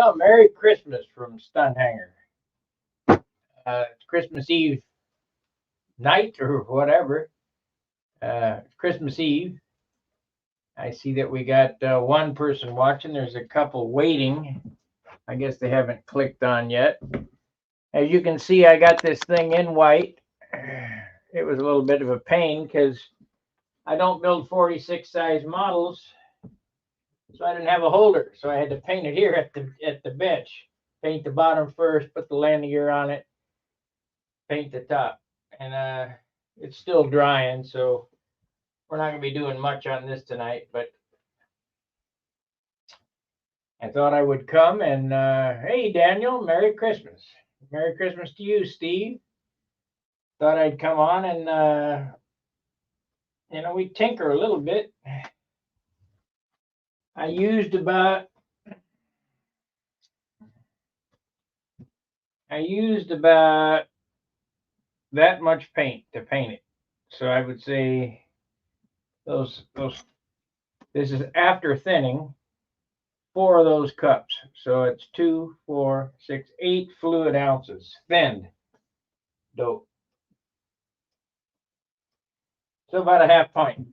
Well, Merry Christmas from Stunhanger. It's Christmas Eve night or whatever. Christmas Eve. I see that we got one person watching. There's a couple waiting. I guess they haven't clicked on yet. As you can see, I got this thing in white. It was a little bit of a pain because I don't build 46 size models, so I didn't have a holder. So I had to paint it here at the bench. Paint the bottom first, put the landing gear on it, paint the top, and it's still drying, so we're not going to be doing much on this tonight. But I thought I would come and hey, Daniel, Merry Christmas. Merry Christmas to you, Steve. Thought I'd come on and we tinker a little bit. I used about that much paint to paint it. So I would say those this is after thinning, 4 of those cups. So it's 2, 4, 6, 8 fluid ounces thinned dope. So about a half pint.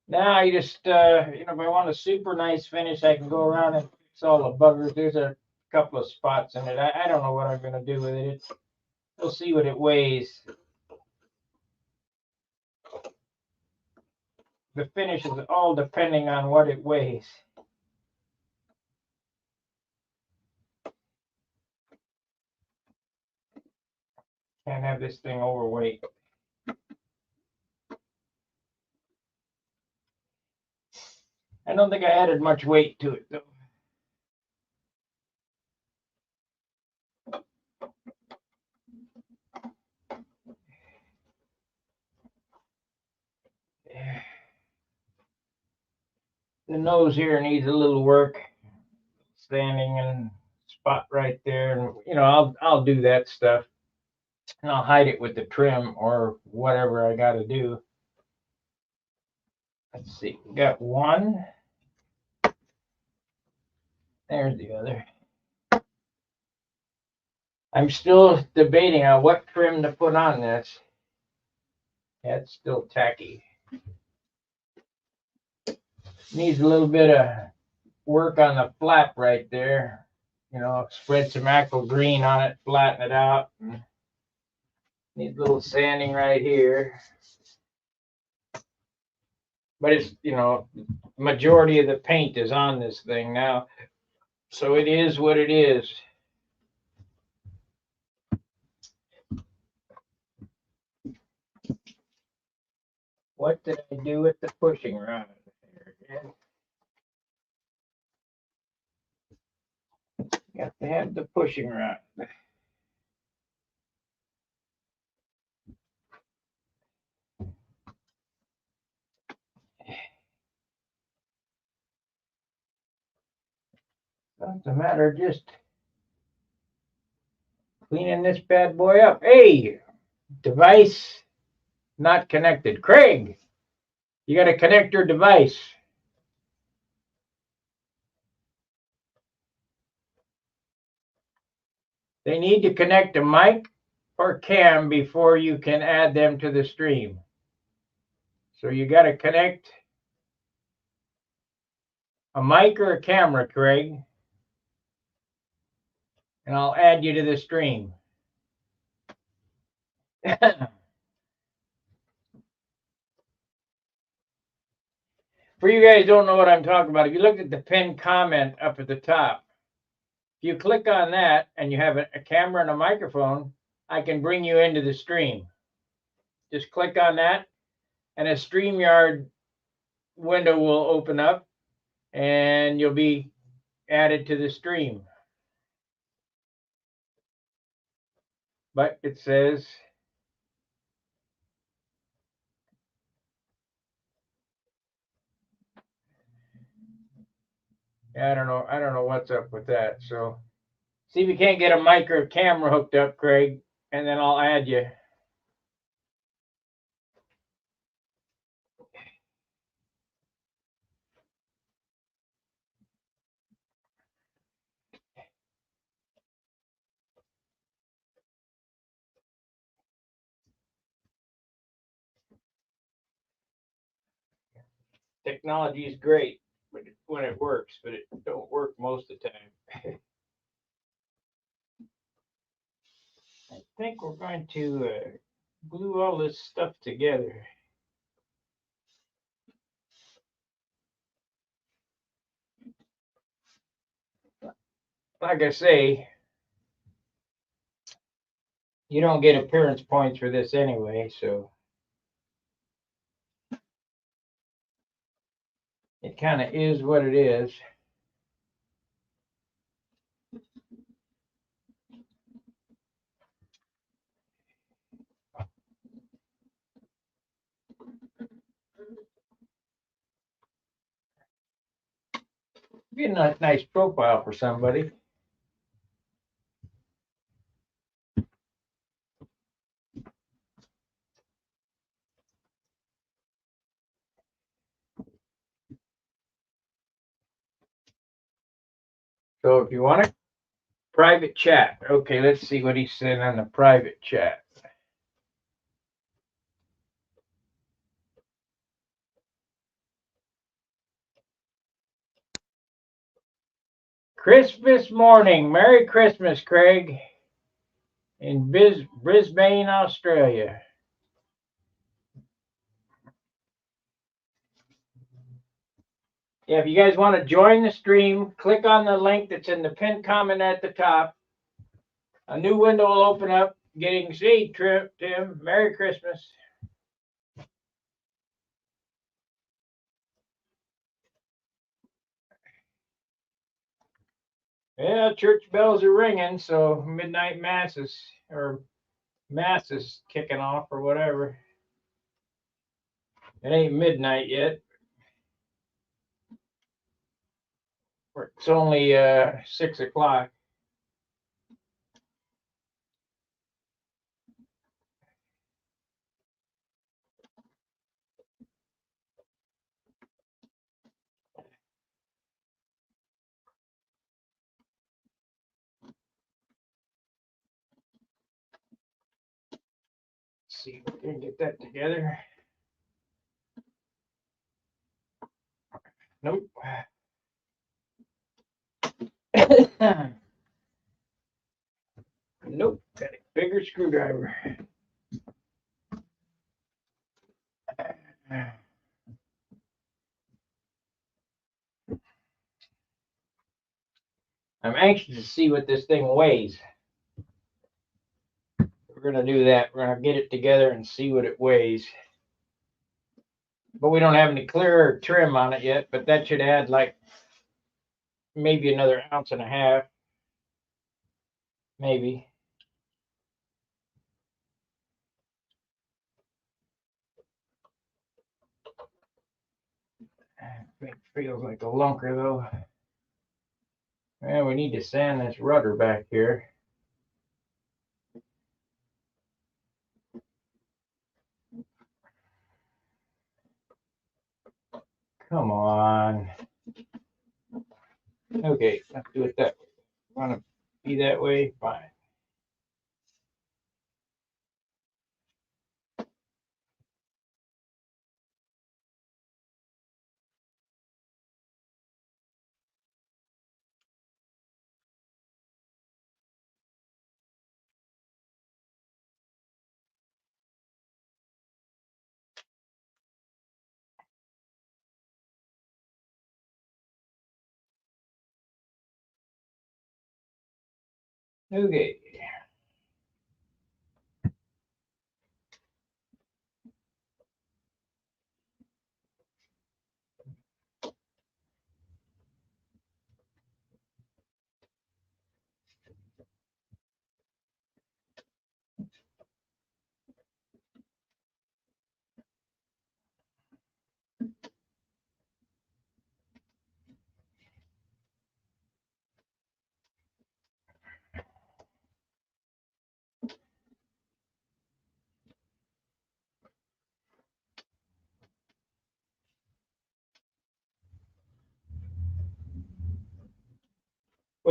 Now you just, if I want a super nice finish, I can go around and fix all the buggers. There's a couple of spots in it. I don't know what I'm going to do with it. We'll see what it weighs. The finish is all depending on what it weighs. Can't have this thing overweight. I don't think I added much weight to it, though. The nose here needs a little work, standing and spot right there, and I'll do that stuff, and I'll hide it with the trim or whatever I got to do. Let's see, we got one. There's the other. I'm still debating on what trim to put on this. That's still tacky. Needs a little bit of work on the flap right there. Spread some aqua green on it, flatten it out. Needs a little sanding right here. But it's, majority of the paint is on this thing now. So it is what it is. What did I do with the pushing rod? Got to have the pushing rod. Doesn't matter, just cleaning this bad boy up. Hey, device not connected. Craig, you got to connect your device. They need to connect a mic or cam before you can add them to the stream. So you got to connect a mic or a camera, Craig, and I'll add you to the stream. For you guys who don't know what I'm talking about, if you look at the pinned comment up at the top, if you click on that and you have a camera and a microphone, I can bring you into the stream. Just click on that and a StreamYard window will open up and you'll be added to the stream. But it says I don't know. I don't know what's up with that. So see if you can't get a mic or a camera hooked up, Craig, and then I'll add you. Technology is great when it works, but it don't work most of the time. I think we're going to glue all this stuff together. Like I say, you don't get appearance points for this anyway, so it kind of is what it is. Be a nice profile for somebody. So if you want a private chat, okay, let's see what he said on the private chat. Christmas morning. Merry Christmas, Craig, in Brisbane, Australia. Yeah, if you guys want to join the stream, click on the link that's in the pinned comment at the top. A new window will open up. Getting see, Tim. Merry Christmas. Yeah, church bells are ringing, so midnight masses or masses kicking off or whatever. It ain't midnight yet. It's only 6 o'clock. Let's see if we can get that together. Nope. Nope. Got a bigger screwdriver. I'm anxious to see what this thing weighs. We're going to do that. We're going to get it together and see what it weighs. But we don't have any clear or trim on it yet, but that should add like maybe another ounce and a half. Maybe. It feels like a lunker though. Well, we need to sand this rudder back here. Come on. Okay, let's do it that way. Want to be that way? Fine. Okay.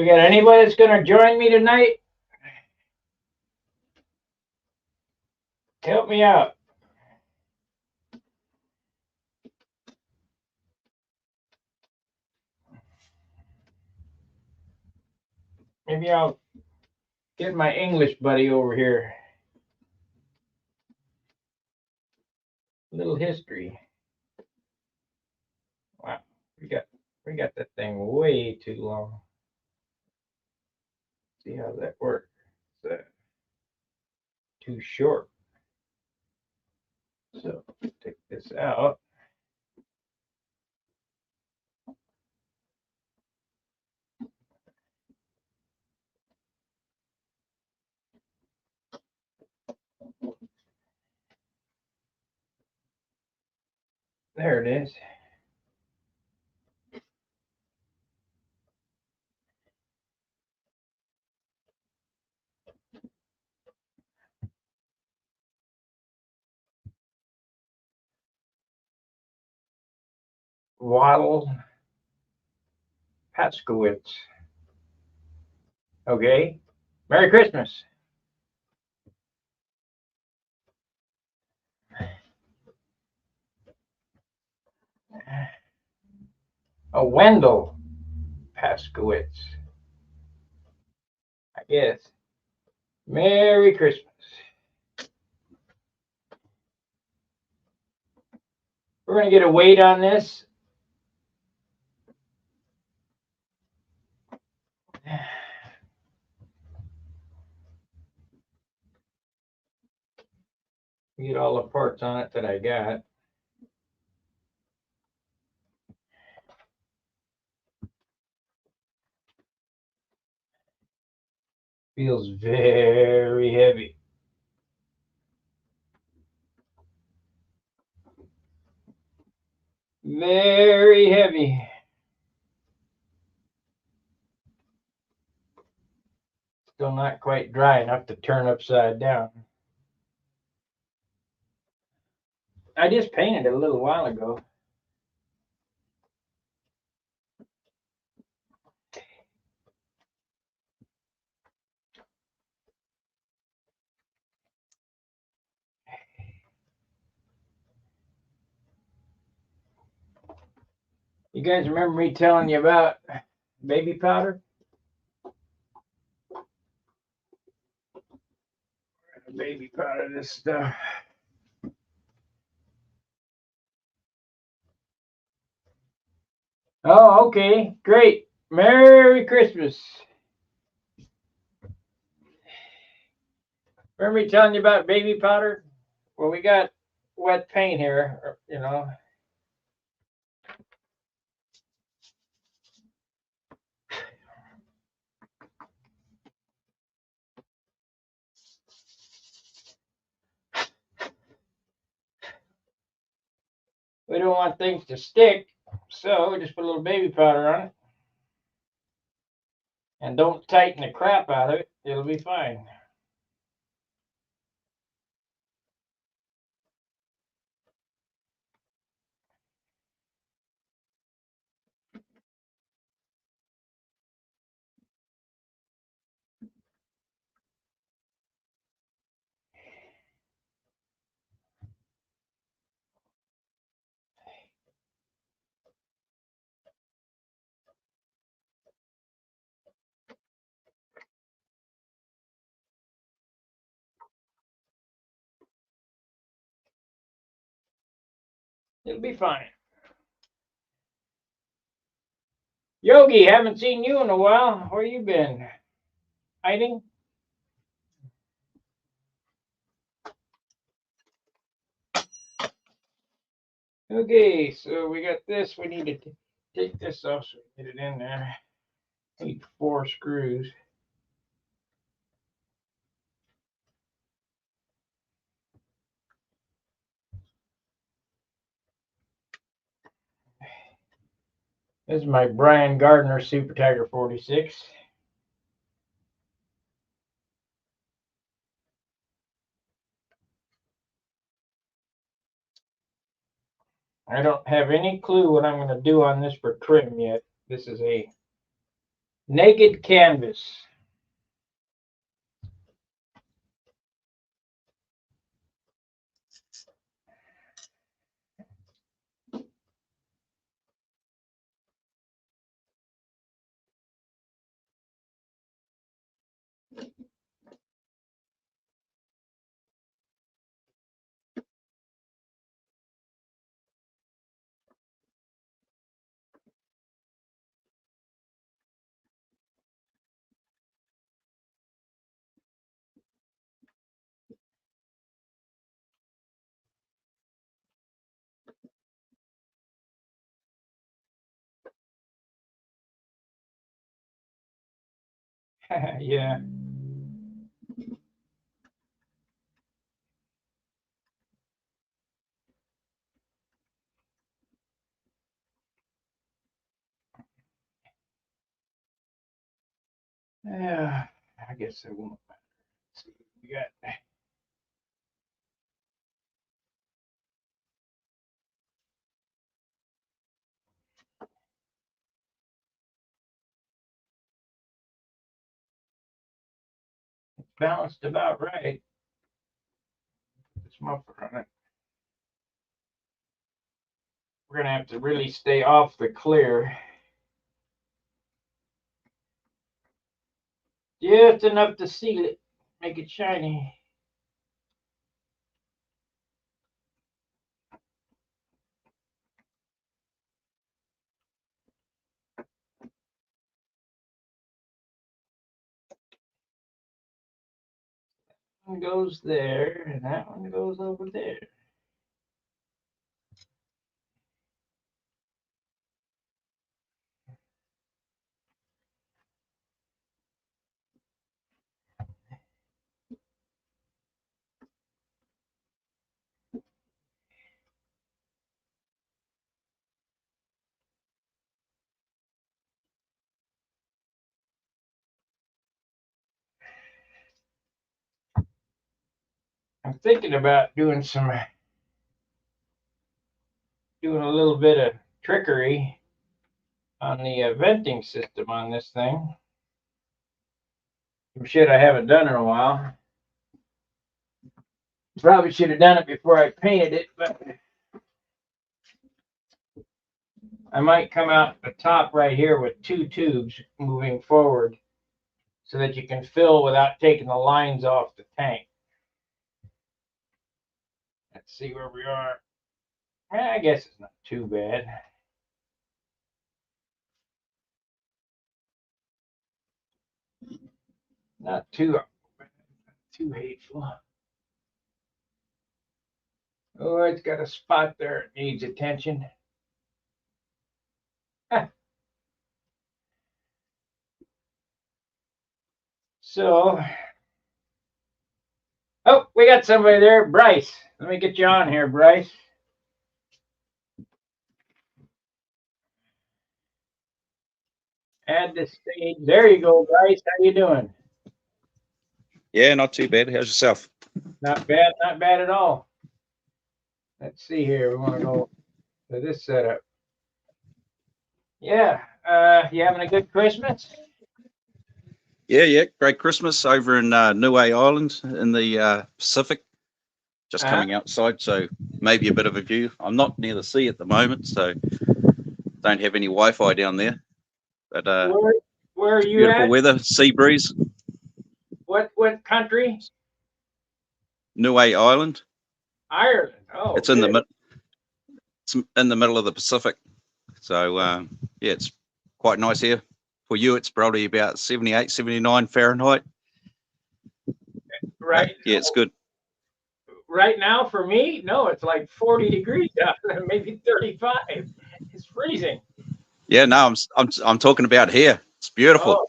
We got anybody that's going to join me tonight? Help me out. Maybe I'll get my English buddy over here. A little history. Wow, we got that thing way too long. See how that works. Too short. So take this out. There it is. Waddle Paskowitz. Okay. Merry Christmas. A Wendell Paskowitz. I guess. Merry Christmas. We're going to get a weight on this. Get all the parts on it that I got. Feels very heavy. Very heavy. Still not quite dry enough to turn upside down. I just painted it a little while ago. You guys remember me telling you about baby powder? Baby powder, this stuff. Oh, okay, great. Merry Christmas. Remember me telling you about baby powder? Well, we got wet paint here, you know. We don't want things to stick, so we just put a little baby powder on it. And don't tighten the crap out of it. It'll be fine. It'll be fine. Yogi, haven't seen you in a while. Where you been? Hiding? Okay, so we got this. We need to take this off so we get it in there. Need 4 screws. This is my Brian Gardner Super Tiger 46. I don't have any clue what I'm going to do on this for trim yet. This is a Naked Canvas. Yeah. Yeah. I guess I won't. Let's see what we got. It's balanced about right. This muffler on it. We're gonna have to really stay off the clear. Just enough to seal it, make it shiny. One goes there, and that one goes over there. I'm thinking about doing a little bit of trickery on the venting system on this thing. Some shit I haven't done in a while. Probably should have done it before I painted it, but I might come out the top right here with 2 tubes moving forward so that you can fill without taking the lines off the tank. Let's see where we are. I guess it's not too bad. Not too hateful. Oh, it's got a spot there. It needs attention. So, oh, we got somebody there. Bryce. Let me get you on here, Bryce. Add the stage. There you go, Bryce. How you doing? Yeah, not too bad. How's yourself? Not bad, not bad at all. Let's see here. We want to go to this setup. Yeah. You having a good Christmas? Yeah. Great Christmas over in Niue Island in the Pacific. Just coming outside, so maybe a bit of a view. I'm not near the sea at the moment, so don't have any Wi-Fi down there. But where are you beautiful at? weather, sea breeze. What country? Niue Island. Ireland. Oh, It's in the middle of the Pacific. So yeah, it's quite nice here. For you, it's probably about 78, 79 Fahrenheit. Right. Yeah, it's good. Right now for me, no, it's like 40 degrees out, maybe 35. It's freezing. Yeah, no, I'm talking about here. It's beautiful. Oh,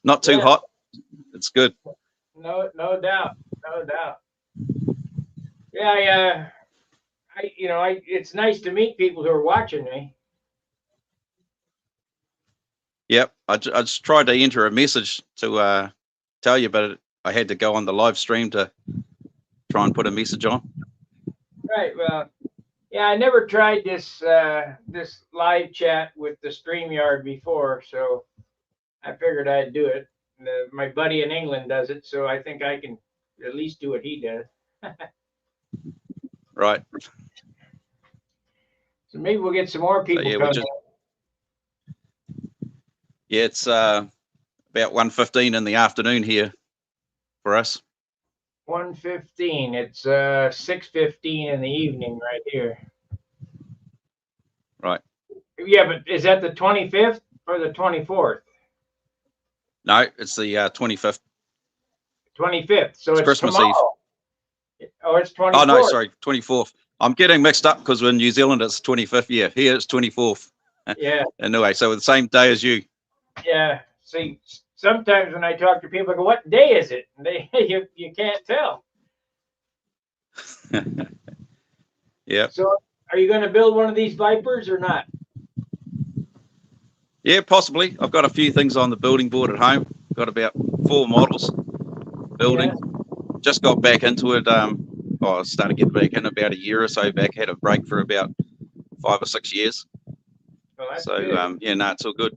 Not too hot. It's good. No doubt, no doubt. Yeah, it's nice to meet people who are watching me. Yep, I just tried to enter a message to tell you, but I had to go on the live stream to try and put a message on. Right. Well, yeah, I never tried this live chat with the StreamYard before, so I figured I'd do it. My buddy in England does it, so I think I can at least do what he does. Right. So maybe we'll get some more So people yeah, coming. yeah, it's about 1:15 in the afternoon here for us. 1:15. It's 6:15 in the evening right here. Right. Yeah, but is that the 25th or the 24th? No, it's the 25th. 25th. So it's Christmas tomorrow. Oh, it's 24th. Oh no, sorry, 24th. I'm getting mixed up because in New Zealand it's 25th. Yeah, here it's 24th. Yeah. Anyway, so the same day as you. Yeah. See, sometimes when I talk to people, I go, "What day is it?" And they you can't tell. Yeah. So, are you going to build one of these Vipers or not? Yeah, possibly. I've got a few things on the building board at home. Got about 4 models building. Yeah. Just got back into it. I started getting back in about a year or so back. Had a break for about 5 or 6 years. Well, that's So good. yeah, no, it's all good.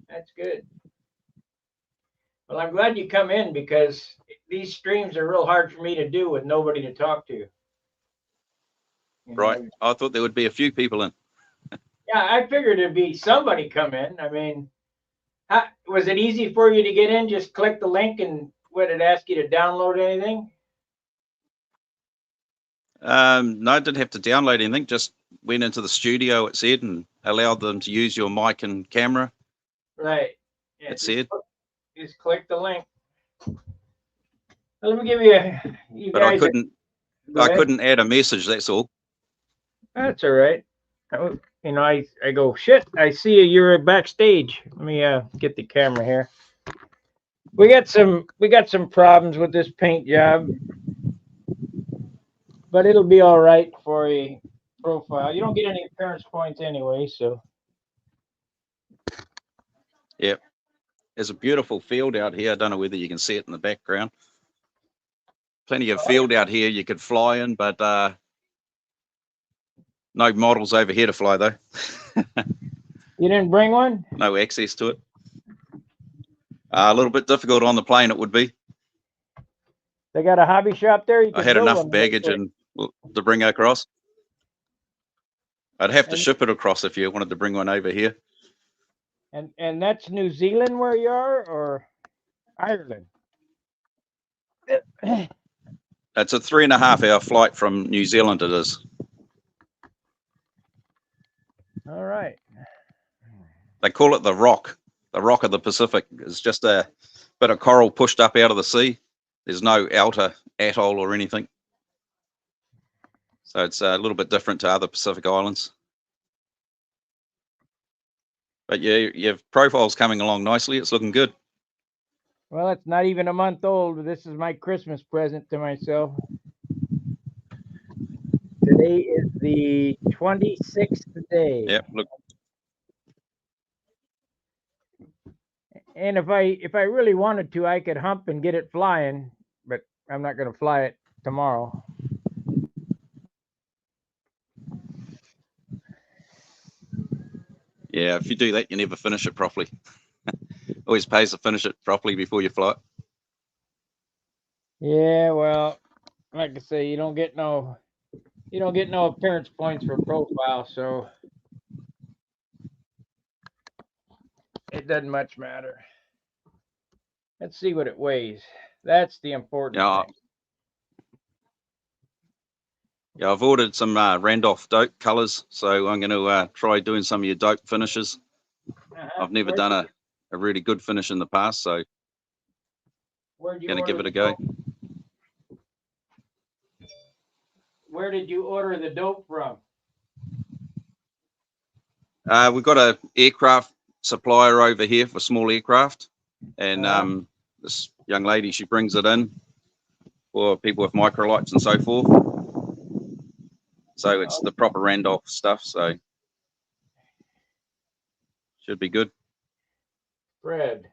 That's good. Well, I'm glad you come in because these streams are real hard for me to do with nobody to talk to. Right. I thought there would be a few people in. Yeah, I figured there'd be somebody come in. I mean, was it easy for you to get in? Just click the link and would it ask you to download anything? No, I didn't have to download anything. Just went into the studio, it said, and allowed them to use your mic and camera. Right. Yeah, It said. Just click the link. Well, let me give you But guys. I couldn't add a message. That's all. That's all right. I go, shit, I see you. You're backstage. Let me get the camera here. We got some problems with this paint job, but it'll be all right for a profile. You don't get any appearance points anyway, so. Yep. There's a beautiful field out here. I don't know whether you can see it in the background. Plenty of field out here you could fly in, but no models over here to fly though. You didn't bring one? No access to it. A little bit difficult on the plane, it would be. They got a hobby shop there. You I had enough baggage and to bring across. I'd have to ship it across if you wanted to bring one over here. And that's New Zealand where you are, or Ireland? It's a 3.5 hour flight from New Zealand. It is. All right. They call it the Rock of the Pacific. It's just a bit of coral pushed up out of the sea. There's no outer atoll or anything. So it's a little bit different to other Pacific islands. But yeah, your profile's coming along nicely. It's looking good. Well, it's not even a month old. This is my Christmas present to myself. Today is the 26th day. Yep, look. And if I really wanted to, I could hump and get it flying, but I'm not going to fly it tomorrow. Yeah, if you do that, you never finish it properly. Always pays to finish it properly before you fly it. Yeah, well, like I say, you don't get no appearance points for profile, so it doesn't much matter. Let's see what it weighs. That's the important thing. Yeah, I've ordered some Randolph dope colors, so I'm going to try doing some of your dope finishes. I've never done a really good finish in the past, so I'm going to give it a go. Where did you order the dope from? We've got an aircraft supplier over here for small aircraft, and this young lady, she brings it in for people with microlights and so forth. So it's the proper Randolph stuff, so should be good. Fred.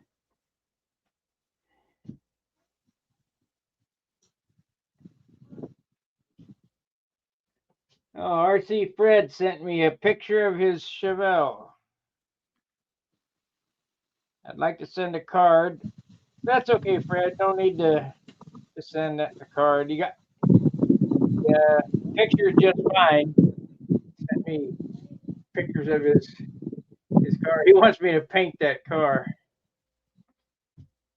Oh, RC Fred sent me a picture of his Chevelle. I'd like to send a card. That's okay, Fred. No need to send a card. You got the picture just fine. Send me pictures of his car. He wants me to paint that car.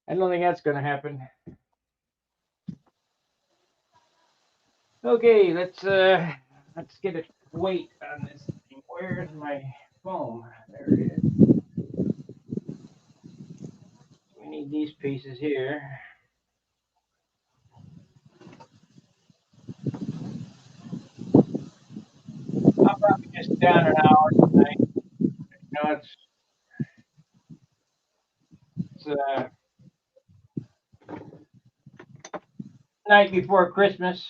I don't think that's going to happen. Okay, let's get a weight on this thing. Where's my foam? There it is. We need these pieces here. I'll probably just down an hour tonight. You know, it's night before Christmas.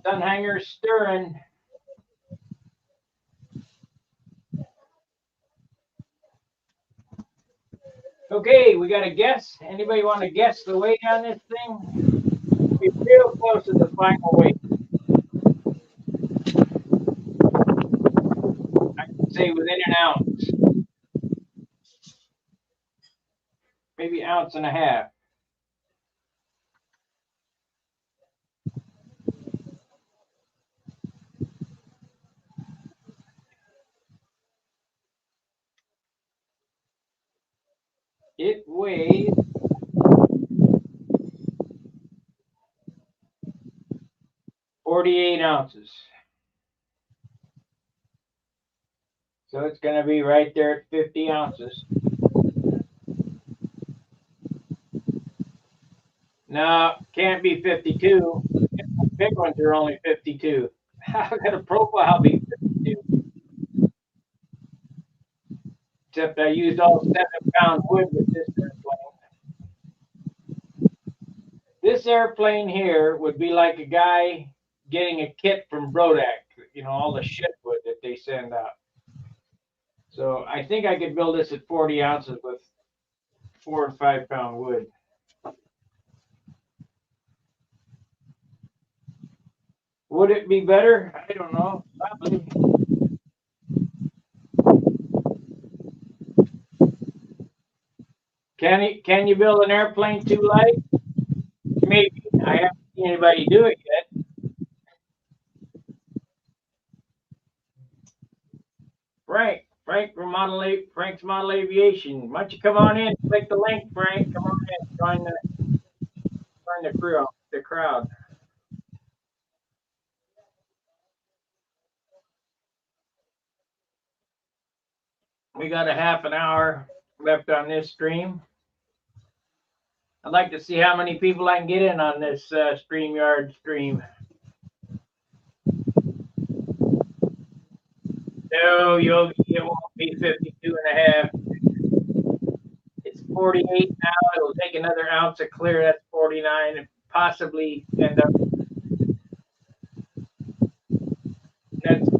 Sun hanger stirring. Okay, we got a guess. Anybody want to guess the weight on this thing? Be real close to the final weight. I can say within an ounce. Maybe ounce and a half. It weighs 48 ounces. So it's going to be right there at 50 ounces. No, can't be 52. Big ones are only 52. How could a profile be 52? Except I used all 7-pound wood with this airplane. This airplane here would be like a guy getting a kit from Brodak, you know, all the shit wood that they send out. So I think I could build this at 40 ounces with 4 and 5-pound wood. Would it be better? I don't know. Probably. Can you build an airplane too light? Maybe. I haven't seen anybody do it yet. Frank from Frank's Model Aviation. Why don't you come on in? Click the link, Frank. Come on in. Join the crowd. We got a half an hour left on this stream. I'd like to see how many people I can get in on this StreamYard stream. No, Yogi, it won't be 52 and a half. It's 48 now. It'll take another ounce to clear. That's 49 and possibly end up. That's 10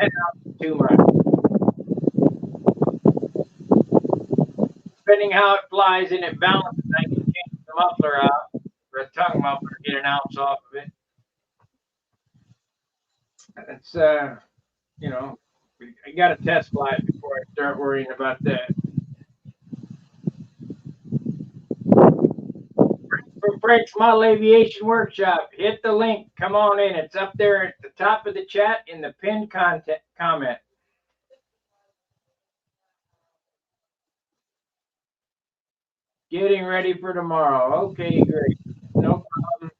ounces too much. Depending how it flies and it balances, I can change the muffler out for a tongue muffler, get an ounce off of it. It's you know, I got to test fly it before I start worrying about that. For Frank's Model Aviation Workshop, hit the link. Come on in. It's up there at the top of the chat in the pinned comment. Getting ready for tomorrow. Okay, great. No problem.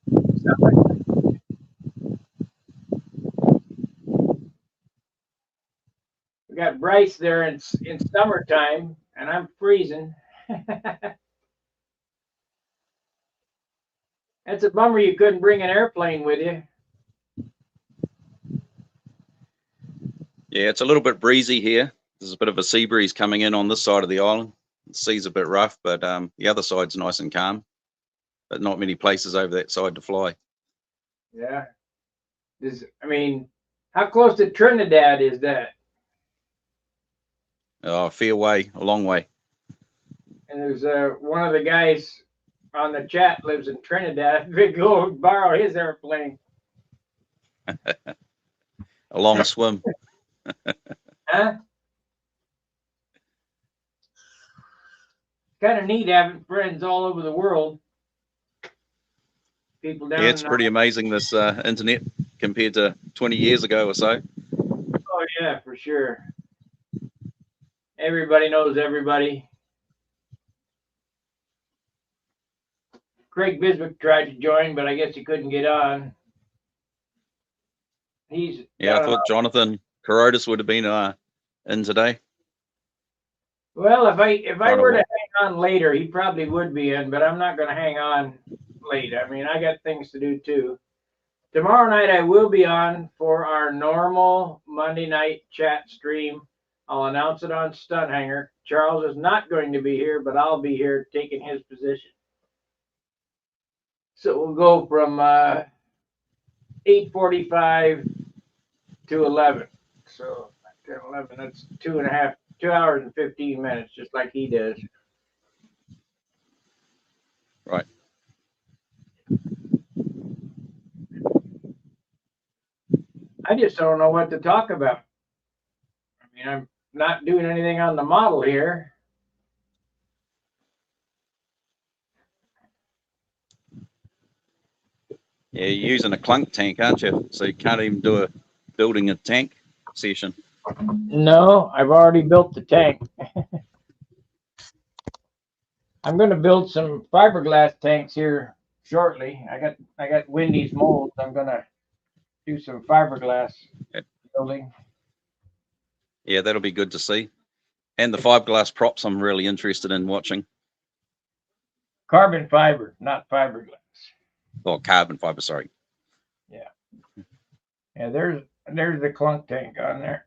We got Bryce there in summertime, and I'm freezing. That's a bummer you couldn't bring an airplane with you. Yeah, it's a little bit breezy here. There's a bit of a sea breeze coming in on this side of the island. The sea's a bit rough, but the other side's nice and calm. But not many places over that side to fly. Yeah. I mean, how close to Trinidad is that? Oh, a fair way, a long way. And there's one of the guys on the chat lives in Trinidad. We go borrow his airplane. a long swim. Huh? Kind of neat having friends all over the world. People down Yeah, it's in pretty amazing, this internet compared to 20 years ago or so. Oh yeah, for sure. Everybody knows everybody. Craig Biswick tried to join, but I guess he couldn't get on. He's Yeah, I down thought Jonathan Carotis would have been in today. Well, if I Trying to were to walk. hang on later, he probably would be in, but I'm not going to hang on late. I mean, I got things to do too. Tomorrow night I will be on for our normal Monday night chat stream. I'll announce it on Stunhanger. Charles is not going to be here, but I'll be here taking his position. So we'll go from 8:45 to 11. So 10, 11, that's 2 hours and 15 minutes, just like he does. Right. I just don't know what to talk about. I mean, I'm not doing anything on the model here. Yeah, you're using a clunk tank, aren't you? So you can't even do a building a tank session. No, I've already built the tank. I'm going to build some fiberglass tanks here shortly. I got Wendy's molds. I'm going to do some fiberglass building. Yeah, that'll be good to see. And the fiberglass props I'm really interested in watching. Carbon fiber, not fiberglass. Oh, carbon fiber, sorry. Yeah, there's the clunk tank on there.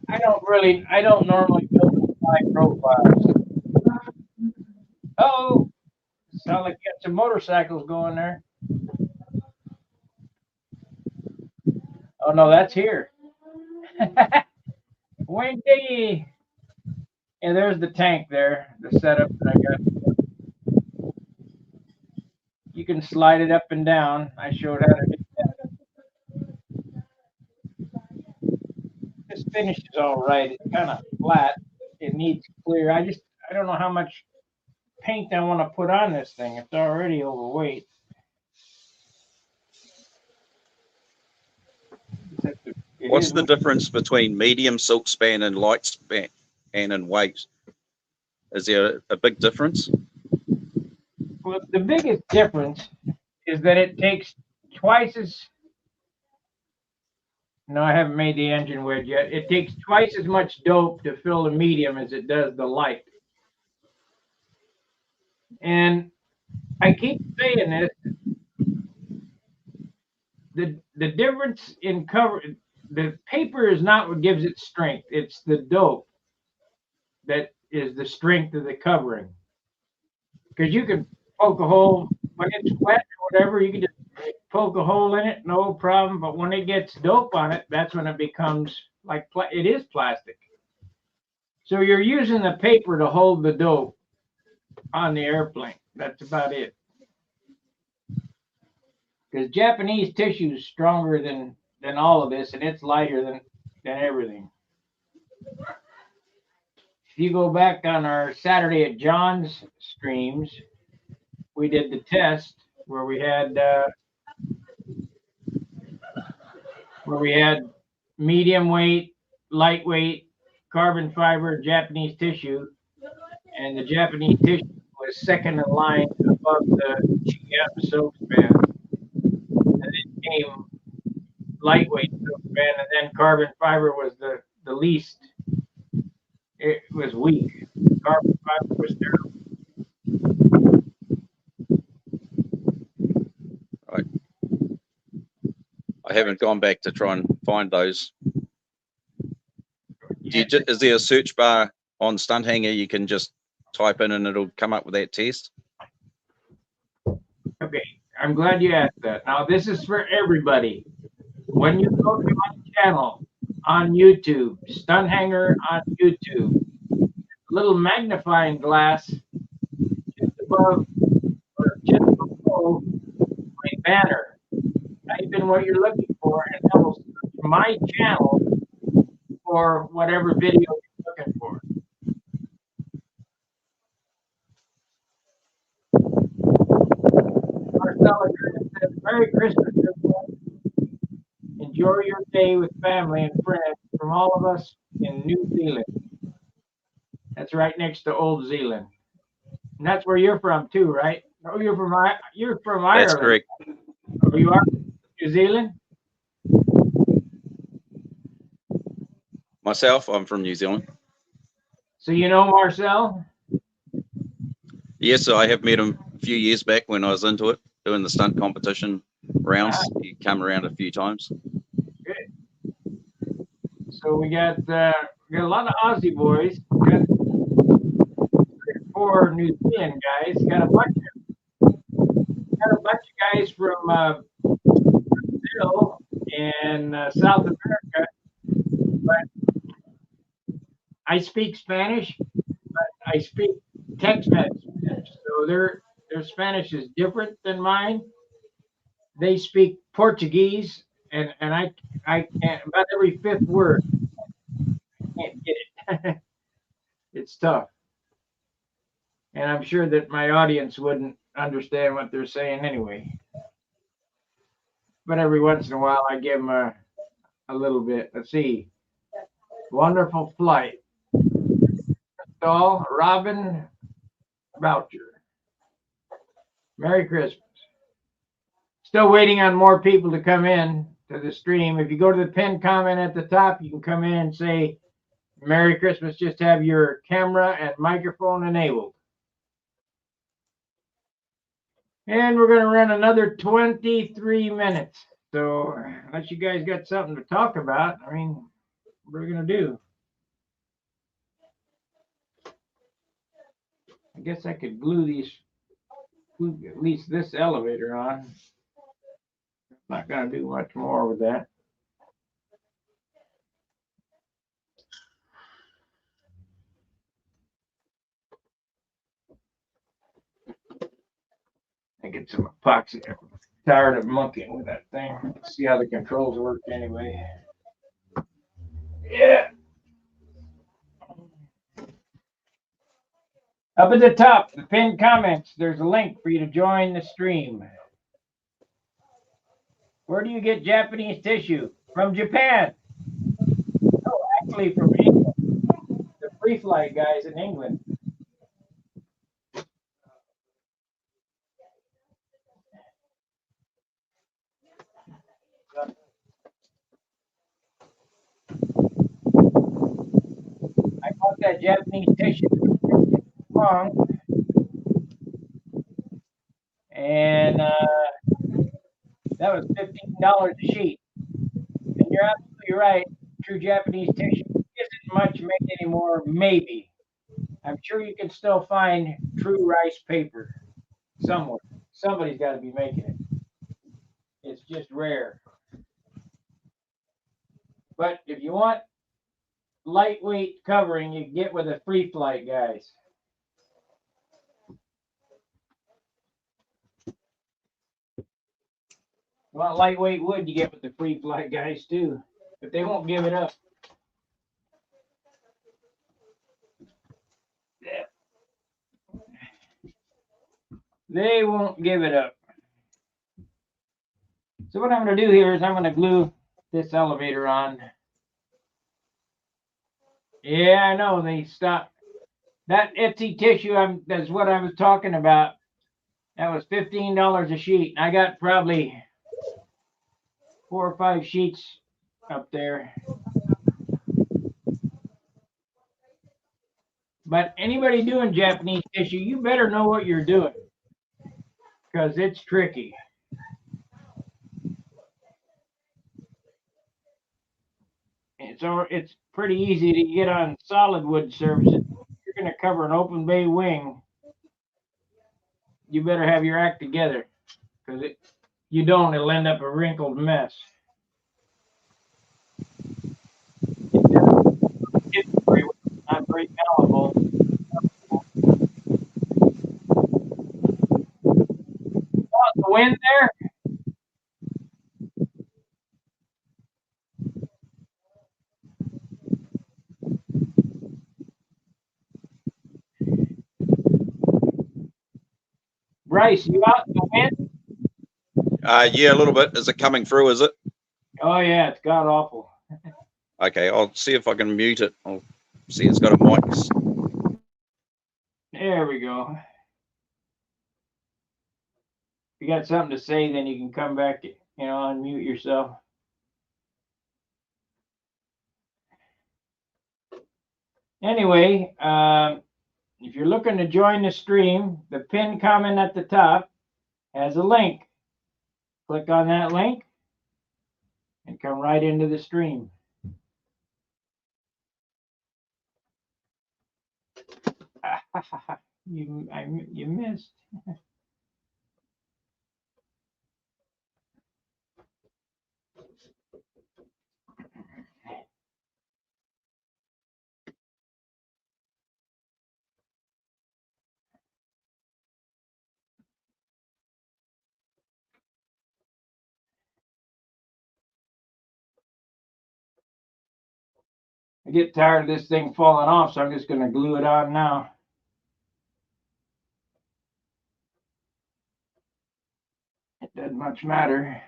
I don't normally build high profiles. Oh, sound like you got some motorcycles going there. Oh no, that's here. Wendy. And there's the tank there, the setup that I got. You can slide it up and down. I showed how to do that. This finish is all right. It's kind of flat. It needs clear. I don't know how much paint I want to put on this thing. It's already overweight. What's the difference between medium silk span and light span and weight? Is there a big difference? Well, the biggest difference is that it takes twice as. No, I haven't made the engine wedge yet. It takes twice as much dope to fill the medium as it does the light. And I keep saying this. The difference in cover, the paper is not what gives it strength. It's the dope that is the strength of the covering. Because you can poke a hole when it's wet or whatever, you can just poke a hole in it, no problem. But when it gets dope on it, that's when it becomes like it is plastic. So you're using the paper to hold the dope on the airplane. That's about it. Because Japanese tissue is stronger than all of this, and it's lighter than everything. If you go back on our Saturday at John's streams, we did the test where we had medium weight, lightweight, carbon fiber, Japanese tissue, and the Japanese tissue was second in line above the GM soap span. And then came lightweight soap span, and then carbon fiber was the least. It was weak. Carbon fiber was terrible. Right. I haven't gone back to try and find those. Is there a search bar on Stunthanger you can just type in and it'll come up with that test? Okay, I'm glad you asked that. Now this is for everybody. When you go to my channel on YouTube, Stunthanger on YouTube, little magnifying glass just above or just below my banner. Type in what you're looking for, and that will search my channel for whatever video you're looking for. Marcella says, Merry Christmas, everyone. Enjoy your day with family and friends from all of us in New Zealand. That's right next to Old Zealand. And that's where you're from too, right? Oh, you're from Ireland. That's correct. Oh, you are from New Zealand? Myself, I'm from New Zealand. So you know Marcel? Yes, I have met him a few years back when I was into it, doing the stunt competition rounds. He come around a few times. Good. So we got a lot of Aussie boys. We got 4 New Zealand guys. Got a bunch of guys from Brazil and South America. But I speak Spanish, but I speak Tex-Mex Spanish. So their Spanish is different than mine. They speak Portuguese, and I can't, about every 5th word. I can't get it. It's tough. And I'm sure that my audience wouldn't understand what they're saying anyway. But every once in a while, I give them a little bit. Let's see. Wonderful flight. Install Robin Boucher. Merry Christmas. Still waiting on more people to come in to the stream. If you go to the pinned comment at the top, you can come in and say, Merry Christmas. Just have your camera and microphone enabled. And we're going to run another 23 minutes. So unless you guys got something to talk about, I mean, what are we going to do? I guess I could glue at least this elevator on. Not going to do much more with that. I get some epoxy. I'm tired of monkeying with that thing. Let's see how the controls work anyway. Yeah. Up at the top, the pinned comments, there's a link for you to join the stream. Where do you get Japanese tissue? From Japan. No, actually from England. The Free Flight guys in England. I bought that Japanese tissue long, and that was $15 a sheet. And you're absolutely right. True Japanese tissue isn't much made anymore. Maybe. I'm sure you can still find true rice paper somewhere. Somebody's got to be making it. It's just rare. But if you want lightweight covering, you get with the Free Flight guys. You want lightweight wood, you get with the Free Flight guys too. But they won't give it up. They won't give it up. So what I'm going to do here is I'm going to glue this elevator on. Yeah, I know they stopped. That Etsy tissue, that's what I was talking about. That was $15 a sheet. I got probably 4 or 5 sheets up there. But anybody doing Japanese tissue, you better know what you're doing, because it's tricky. It's pretty easy to get on solid wood surfaces. If you're going to cover an open bay wing, you better have your act together, because you don't, it'll end up a wrinkled mess. It's not very malleable. out in the wind there? Bryce, you out in the wind? Yeah, a little bit. Is it coming through? Is it? Oh yeah, it's god awful. Okay, I'll see if I can mute it. I'll see it's got a mic. There we go. If you got something to say, then you can come back, unmute yourself. Anyway, if you're looking to join the stream, the pinned comment at the top has a link. Click on that link and come right into the stream. You missed. I get tired of this thing falling off, so I'm just going to glue it on now. It doesn't much matter.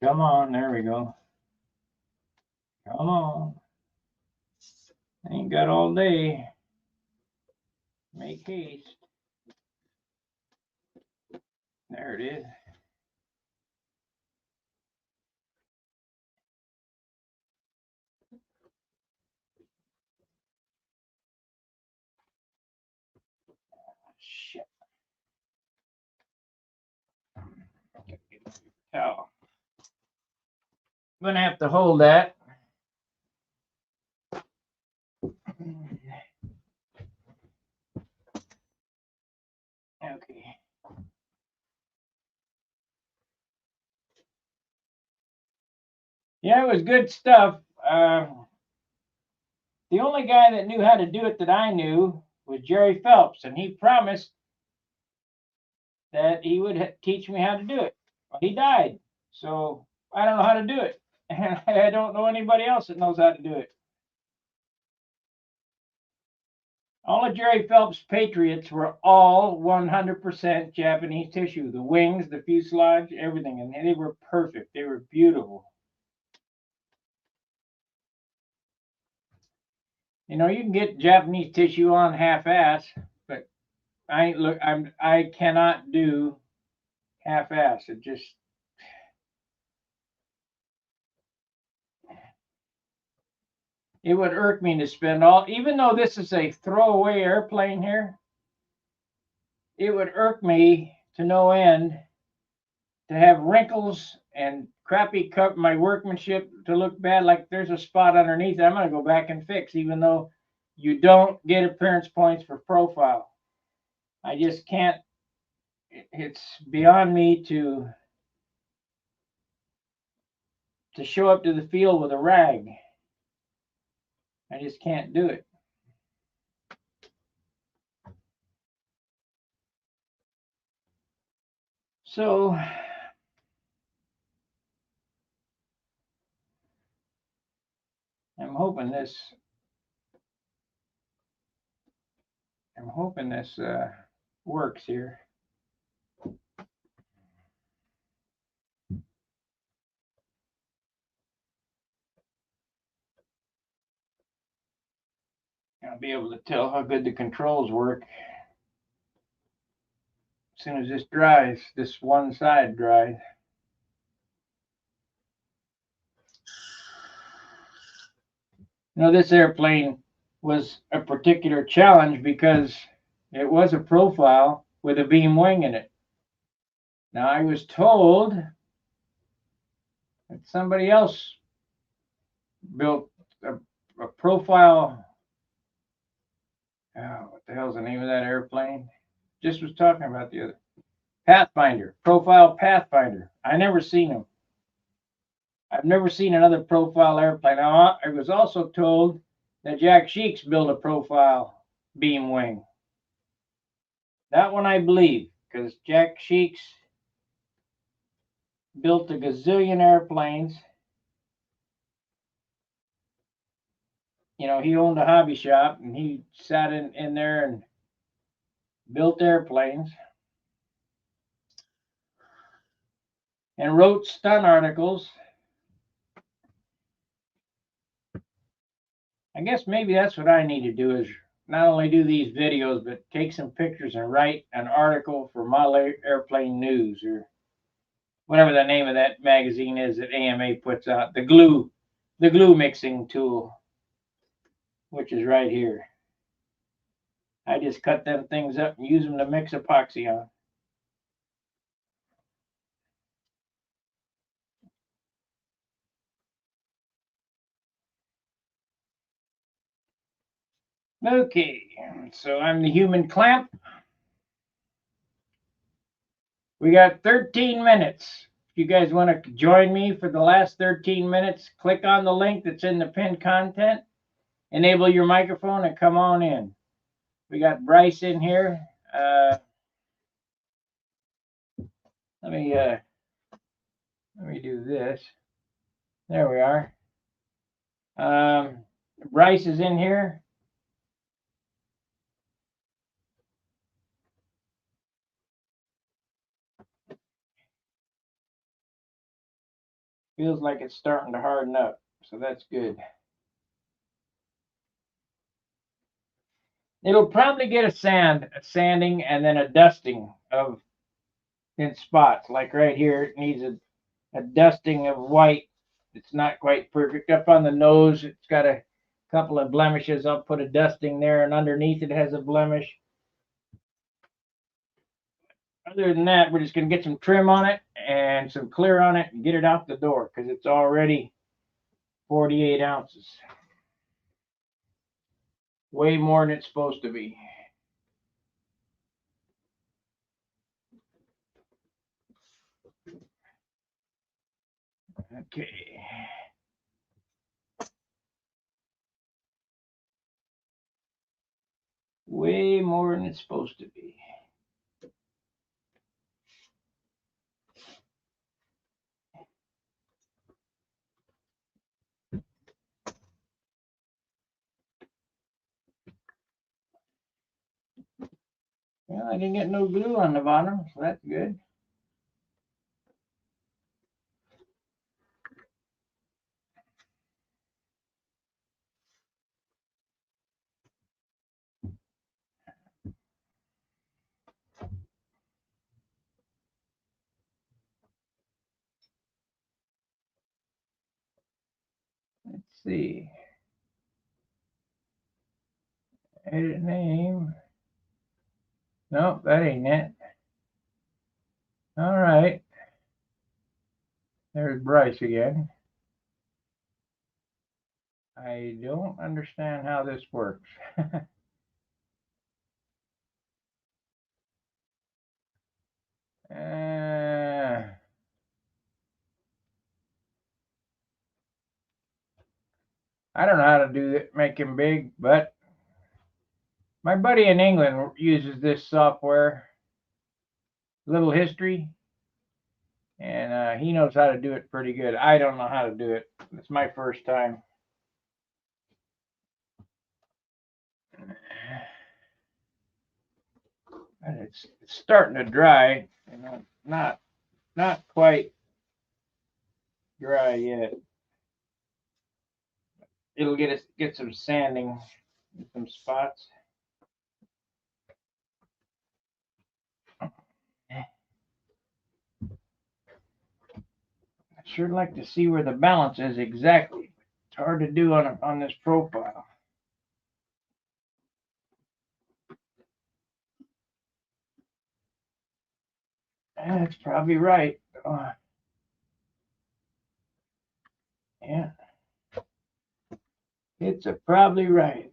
Come on, there we go. Come on. Ain't got all day. Make haste. There it is. Shit. Towel. I'm gonna have to hold that. Okay. Yeah, it was good stuff. The only guy that knew how to do it that I knew was Jerry Phelps, and he promised that he would teach me how to do it. Well, he died, so I don't know how to do it, and I don't know anybody else that knows how to do it. All of Jerry Phelps' Patriots were all 100% Japanese tissue. The wings, the fuselage, everything, and they were perfect. They were beautiful. You know, you can get Japanese tissue on half-ass, but I cannot do half-ass. It just, it would irk me to spend all, even though this is a throwaway airplane here, it would irk me to no end to have wrinkles and crappy cut my workmanship to look bad, like there's a spot underneath it. I'm going to go back and fix, even though you don't get appearance points for profile. I just can't. It's beyond me to show up to the field with a rag. I just can't do it. So I'm hoping this works here. I'll be able to tell how good the controls work as soon as this dries, this one side dries. You know, this airplane was a particular challenge because it was a profile with a beam wing in it. Now, I was told that somebody else built a profile. Oh, what the hell's the name of that airplane? Just was talking about the other Pathfinder, profile Pathfinder. I never seen them. I've never seen another profile airplane. Now, I was also told that Jack Sheeks built a profile beam wing. That one I believe, because Jack Sheeks built a gazillion airplanes. You know, he owned a hobby shop and he sat in there and built airplanes and wrote stunt articles. I guess maybe that's what I need to do, is not only do these videos, but take some pictures and write an article for Model Airplane News, or whatever the name of that magazine is that AMA puts out, the glue mixing tool, which is right here. I just cut them things up and use them to mix epoxy on. Okay, so I'm the human clamp. We got 13 minutes. If you guys want to join me for the last 13 minutes, click on the link that's in the pinned content, enable your microphone, and come on in. We got Bryce in here. Let me do this. There we are. Bryce is in here. Feels like it's starting to harden up, so that's good. It'll probably get a sanding, and then a dusting of in spots. Like right here, it needs a dusting of white. It's not quite perfect. Up on the nose, it's got a couple of blemishes. I'll put a dusting there, and underneath it has a blemish. Other than that, we're just going to get some trim on it and some clear on it and get it out the door, because it's already 48 ounces. Way more than it's supposed to be. Okay. Way more than it's supposed to be. Well, I didn't get no glue on the bottom, so that's good. Let's see. Edit name. Nope, that ain't it. All right. There's Bryce again. I don't understand how this works. I don't know how to do it, make him big, but my buddy in England uses this software, Little History, and he knows how to do it pretty good. I don't know how to do it. It's my first time. And it's starting to dry, you know, not quite dry yet. It'll get some sanding in some spots. I'd sure like to see where the balance is exactly. It's hard to do on this profile. That's probably right. Yeah. It's probably right.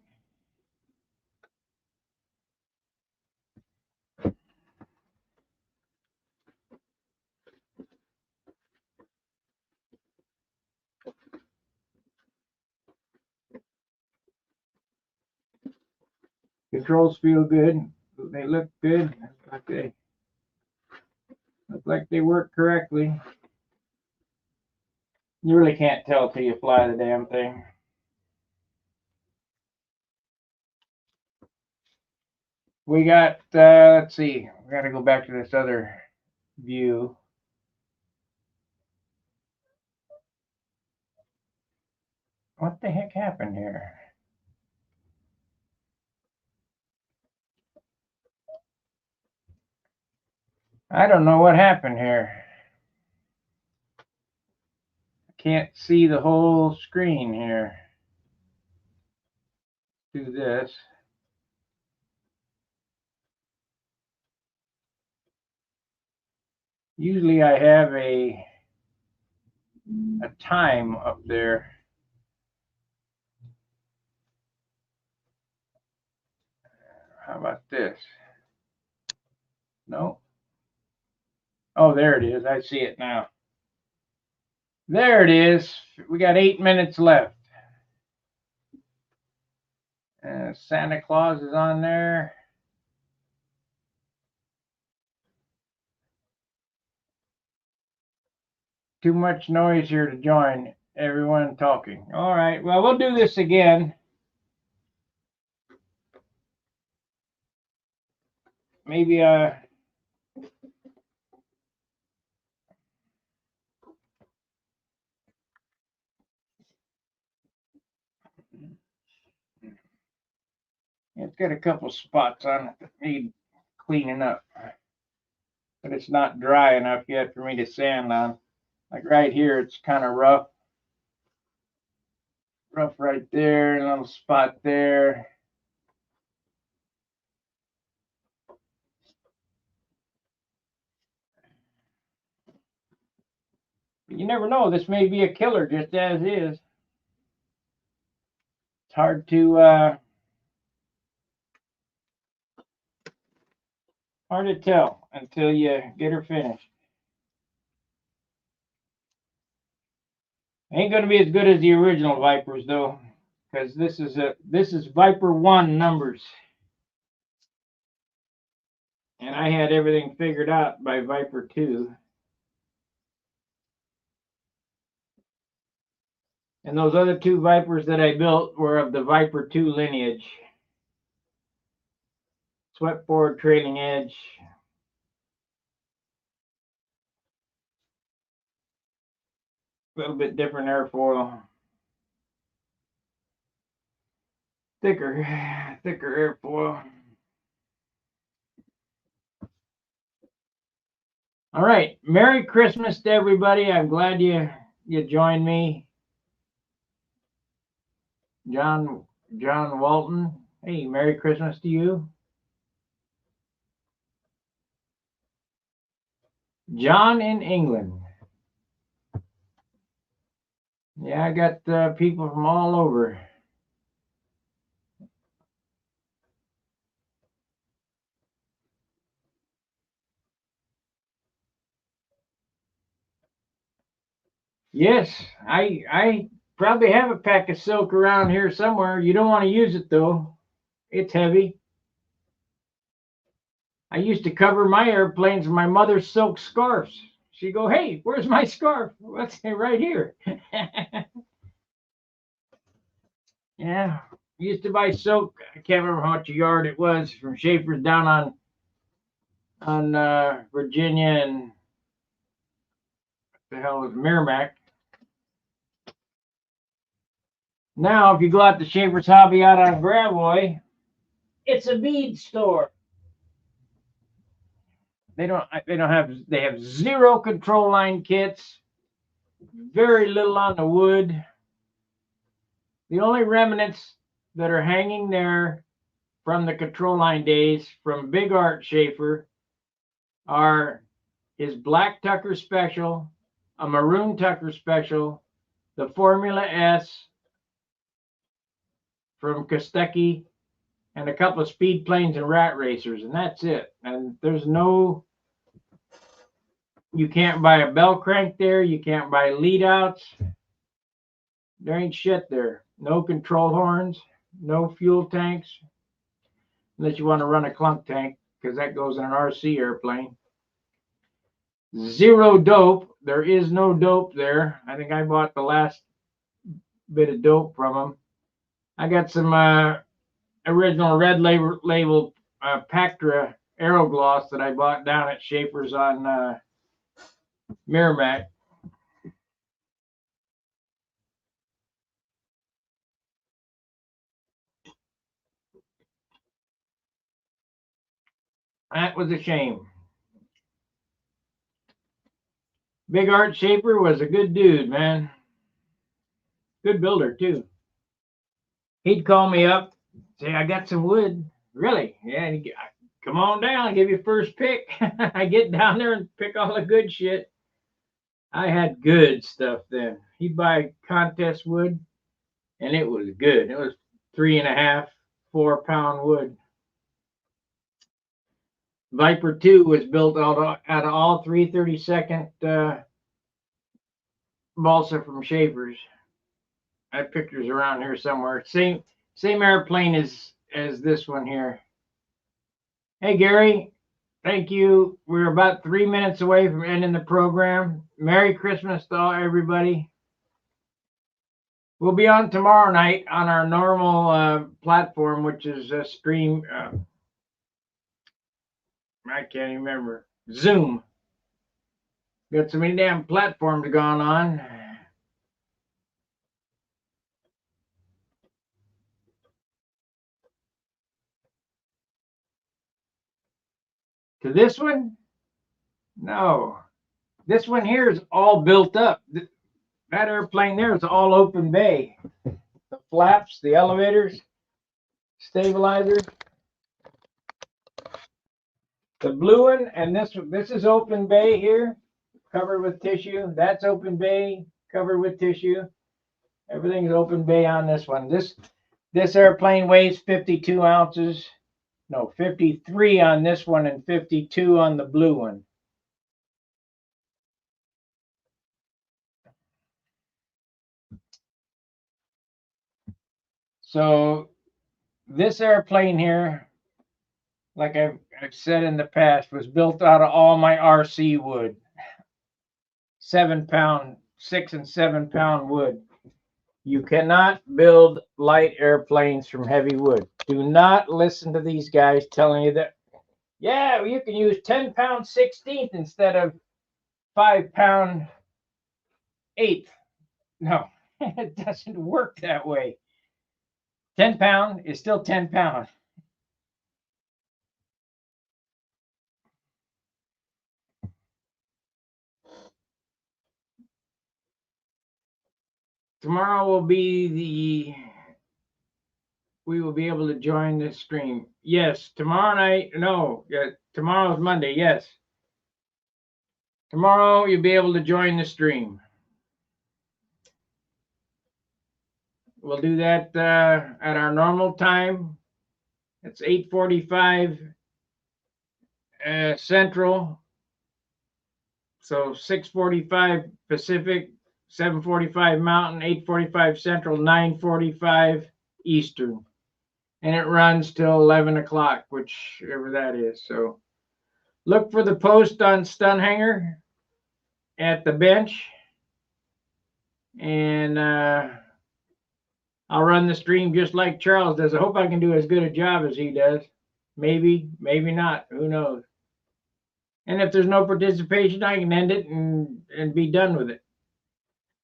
Controls feel good. They look good. Look like they work correctly. You really can't tell till you fly the damn thing. We got, let's see, we got to go back to this other view. What the heck happened here? I don't know what happened here. I can't see the whole screen here. Do this. Usually I have a time up there. How about this? No. Oh, there it is. I see it now. There it is. We got 8 minutes left. Santa Claus is on there. Too much noise here to join everyone talking. All right. Well, we'll do this again. Maybe it's got a couple spots on it that need cleaning up, but it's not dry enough yet for me to sand on. Like right here, it's kind of rough. Rough right there, a little spot there. You never know. This may be a killer just as is. It's hard to tell until you get her finished. Ain't gonna be as good as the original Vipers though, because this is Viper 1 numbers. And I had everything figured out by Viper 2. And those other 2 Vipers that I built were of the Viper 2 lineage. Swept forward trailing edge. A little bit different airfoil. Thicker airfoil. All right. Merry Christmas to everybody. I'm glad you joined me. John Walton. Hey, Merry Christmas to you. John in England. Yeah, I got people from all over. Yes, I probably have a pack of silk around here somewhere. You don't want to use it though. It's heavy. I used to cover my airplanes with my mother's silk scarves. She'd go, "Hey, where's my scarf?" What's it right here? Yeah, used to buy silk. I can't remember how much a yard it was from Schaefer's down on Virginia and what the hell is Merrimack. Now, if you go out to Schaefer's Hobby out on Gravois, it's a bead store. They have 0 control line kits, very little on the wood. The only remnants that are hanging there from the control line days from Big Art Schaefer are his black Tucker Special, a maroon Tucker Special, the Formula S, from Kostecki, and a couple of speed planes and rat racers, and that's it. And there's no, you can't buy a bell crank there. You can't buy lead outs. There ain't shit there. No control horns, no fuel tanks, unless you want to run a clunk tank, because that goes in an RC airplane. Zero dope. There is no dope there. I think I bought the last bit of dope from them. I got some original red label Pactra Aerogloss that I bought down at Schaefer's on Merrimack. That was a shame. Big Art Schaefer was a good dude, man. Good builder, too. He'd call me up, say, I got some wood. Really? Yeah, come on down, I'll give you first pick. I get down there and pick all the good shit. I had good stuff then. He'd buy contest wood, and it was good. It was 3.5, 4 pound wood. Viper 2 was built out of all 332nd balsa from Schaefer's. I have pictures around here somewhere. Same airplane as this one here. Hey Gary, thank you. We're about 3 minutes away from ending the program. Merry Christmas to everybody. We'll be on tomorrow night on our normal platform, which is a stream. I can't even remember. Zoom. Got so many damn platforms going on. To this one? No. This one here is all built up. That airplane there is all open bay. The flaps, the elevators, stabilizers. The blue one, and this is open bay here, covered with tissue. That's open bay, covered with tissue. Everything's open bay on this one. This airplane weighs 52 ounces. No, 53 on this one and 52 on the blue one. So this airplane here, like I've said in the past, was built out of all my RC wood. 7 pound, 6 and 7 pound wood. You cannot build light airplanes from heavy wood. Do not listen to these guys telling you that, yeah, you can use 10 pound 16th instead of 5 pound 8th. No, it doesn't work that way. 10 pound is still 10 pound. Tomorrow will be we will be able to join this stream. Yes, tomorrow night. No, yeah, tomorrow's Monday. Yes. Tomorrow you'll be able to join the stream. We'll do that at our normal time. It's 8:45 Central. So 6:45 Pacific, 7:45 Mountain, 8:45 Central, 9:45 Eastern. And it runs till 11 o'clock, whichever that is. So look for the post on Stunhanger at the bench. And I'll run the stream just like Charles does. I hope I can do as good a job as he does. Maybe, maybe not. Who knows? And if there's no participation, I can end it and be done with it.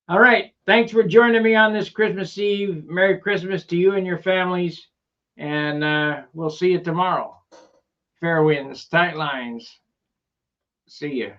All right. Thanks for joining me on this Christmas Eve. Merry Christmas to you and your families. And we'll see you tomorrow. Fair winds, tight lines. See ya.